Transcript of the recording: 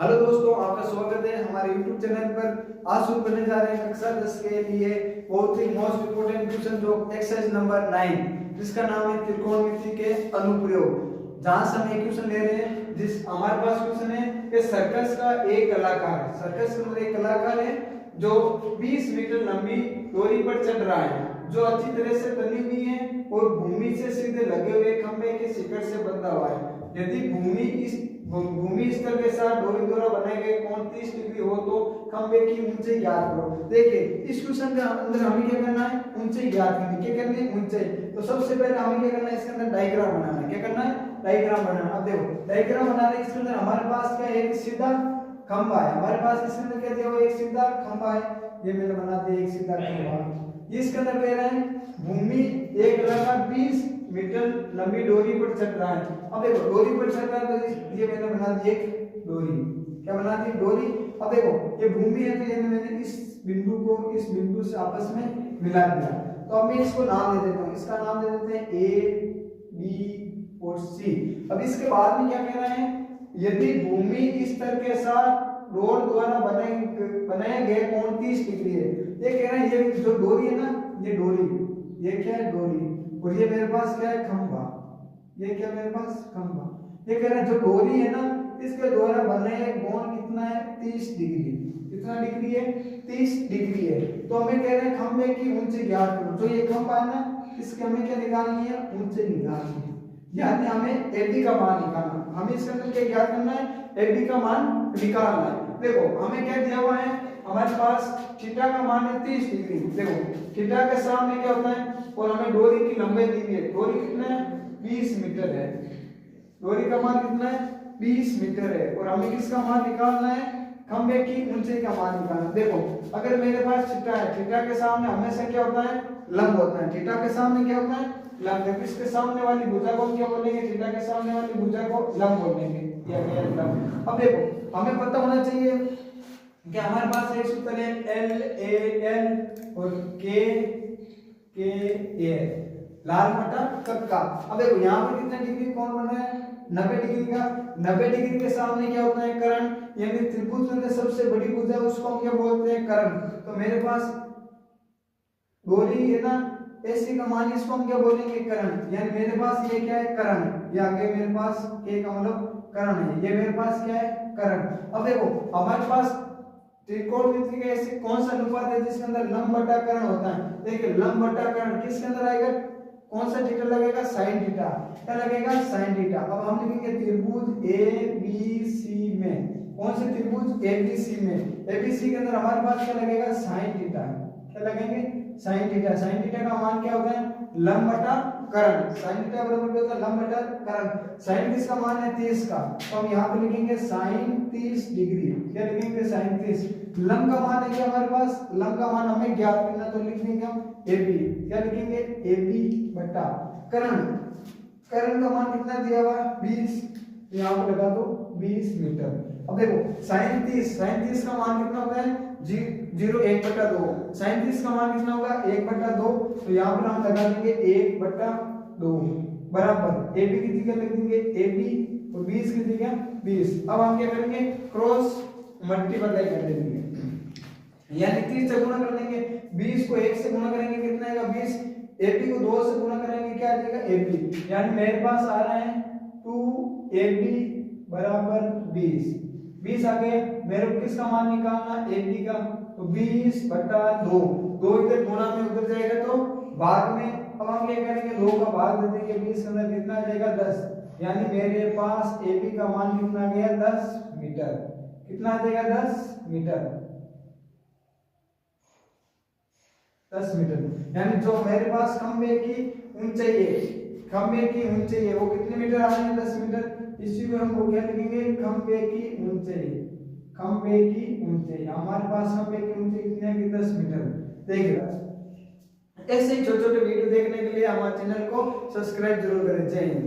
Hello दोस्तों, आपका स्वागत है हमारे YouTube चैनल पर। आज शुरू करने जा रहे हैं कक्षा 10 के लिए बहुत ही मोस्ट इम्पोर्टेंट क्वेश्चन जो एक्सरसाइज नंबर 9, जिसका नाम है त्रिकोणमिति के अनुप्रयोग। जहां से हम एक क्वेश्चन ले रहे हैं, जिस हमारे पास क्वेश्चन है कि सर्कस का एक कलाकार है। सर्कस के अंदर एक कलाकार है जो 20 मीटर लंबी डोरी पर चढ़ रहा है, जो अच्छी तरह से तनी हुई है और भूमि से सीधे लगे हुए खंभे के शिखर से बंधा हुआ है। यदि भूमि स्तर के साथ डोरी द्वारा बनाए गए कोण 30 डिग्री हो तो खंभे की ऊंचाई ज्ञात करो। देखिए इस क्वेश्चन के अंदर हमें क्या करना है, ऊंचाई ज्ञात करनी है। क्या करनी है? ऊंचाई। तो सबसे पहले हमें क्या करना है, इसके अंदर डायग्राम बनाना है। क्या करना है? डायग्राम बनाना। अब देखो डायग्राम बनाने के अंदर हमारे पास क्या है, एक सीधा खंभा है। हमारे पास इसके अंदर क्या दिया हुआ है, एक सीधा खंभा है। ये मैंने बना दिया एक सीधा खंभा। इसके अंदर कह रहा है भूमि एक लगातार 20 मीटर लंबी डोरी पर चढ़ रहा है। अब देखो डोरी पर चढ़ रहा है तो ये मैंने बना दी एक डोरी। क्या बना दी? डोरी। अब देखो ये भूमि है तो ये मैंने इस बिंदु को इस बिंदु से आपस में मिला दिया। तो अब मैं इसको नाम दे देता हूँ। इसका नाम दे देते हैं ए, बी और सी। अब इसके बाद में क्या कह रहा है, यदि भूमि स्तर के साथ रोड द्वारा बनाए गए कोण 30 डिग्री है। ये कह रहा है ये जो डोरी है ना, ये डोरी, ये क्या है? डोरी। और ये मेरे पास क्या है? खंभा। ये क्या मेरे पास? खंभा। ये कह रहा है जो डोरी है ना, इसके द्वारा बने कोण कितना है? 30 डिग्री। कितना डिग्री है? 30 डिग्री है। तो हमें कह रहे हैं खंभे की ऊंचाई ज्ञात करो। जो ये खंभा है ना, इसके हमें क्या निकालनी है? ऊंचाई निकालनी है। यानी हमें एबी का मान निकालना। हमें इसके अंदर क्या ज्ञात करना है? एबी का मान निकालना है। देखो हमें क्या दिया हुआ है, हमारे पास थीटा का मान है 30 डिग्री। देखो थीटा के सामने क्या होता है, और हमें डोरी की लंबाई दी हुई है। डोरी कितना है? 20 मीटर है। डोरी का मान कितना है? 20 मीटर है। और हमें किसका मान निकालना है? खंभे की ऊंचाई का मान निकालना। देखो अगर मेरे पास थीटा है, थीटा के सामने हमेशा क्या होता है? लंब होता है। थीटा के सामने क्या होता है? लंब। जब इसके सामने वाली भुजा को क्या बोलेंगे? थीटा के सामने वाली भुजा को लंब बोलेंगे। अब देखो हमें पता होना चाहिए कि हमारे पास एक सूत्र है एल ए एल और के ए, लाल बटा कक्का। अब देखो यहाँ पर कितने डिग्री कोण बन रहा है? 90 डिग्री का। 90 डिग्री के सामने क्या होता है? कर्ण। यानी त्रिभुज में सबसे बड़ी भुजा उसको हम क्या बोलते हैं? कर्ण। तो मेरे पास डोरी है ना, एसी का मान इसको हम क्या बोलेंगे? कर्ण। यानी मेरे पास ये क्या है? कर्ण। ये आगे मेरे पास के का मतलब कर्ण है। ये मेरे पास क्या है? कर्ण। अब देखो हमारे पास त्रिकोणमिति का ऐसे कौन सा अनुपात है जिसके अंदर लंब बटा कर्ण होता है? देखिए लंब बटा कर्ण किसके अंदर आएगा? कौन सा थीटा लगेगा? sin theta. क्या लगेगा? sin theta. अब हम लिखेंगे त्रिभुज ए बी सी में। कौन से त्रिभुज? ए बी सी में। ए बी सी के अंदर हमारे पास क्या लगेगा? sin theta. क्या लगेंगे? sin theta. sin थीटा का मान क्या होता है? लंब बटा कर्ण। sin थीटा बराबर क्या होता है? लंब बटा कर्ण। sin किसका मान है? 30 का। तो हम यहाँ पे लिखेंगे sin 30 डिग्री। क्या लिखेंगे? sin 30। लंब का मान है क्या हमारे पास? लंब का मान हमें ज्ञात करना, तो लिख देंगे हम AB। क्या लिखेंगे? AB बटा कर्ण। कर्ण का मान कितना दिया हुआ है? 20। यहाँ पे लगा दो 20 मीटर। अब देखो sin 30 का मान कितना होता है? 1/2। sin 30 का मान कितना होगा? 1/2। तो यहाँ पर हम लगा देंगे 1/2 बराबर AB की जगह लिख देंगे AB और 20 की जगह 20। अब हम क्या करेंगे? क्रॉस मल्टीप्लाई कर देंगे, यानी 30 से गुणा कर लेंगे। 20 को 1 से गुणा करेंगे कितना आएगा? 20। AB को 2 से गुणा करेंगे क्या आ जाएगा? AB। यानी मेरे पास आ रहा है 2AB बराबर 20। 20 आ गया। मेरे को किसका मान निकालना? AB का। तो 20/2। 2 इधर गुणा में उधर जाएगा तो भाग में। अब हम क्या करेंगे? 2 का भाग दे देंगे 20 के अंदर, कितना आ जाएगा? 10। यानी मेरे पास AB का मान कितना आ गया? 10 मीटर। कितना आ जाएगा? 10 मीटर। 10 मीटर। यानी जो मेरे पास खंभे की ऊंचाई है, खंभे की ऊंचाई है वो कितने मीटर आ रही है? 10 मीटर। इसी को हम क्या लिखेंगे? खंभे की ऊंचाई। खंभे की ऊंचाई हमारे पास खंभे की ऊंचाई कितनी है? 10 मीटर। देखिए ऐसे छोटे छोटे वीडियो देखने के लिए हमारे चैनल को सब्सक्राइब जरूर करें। जय हिंद।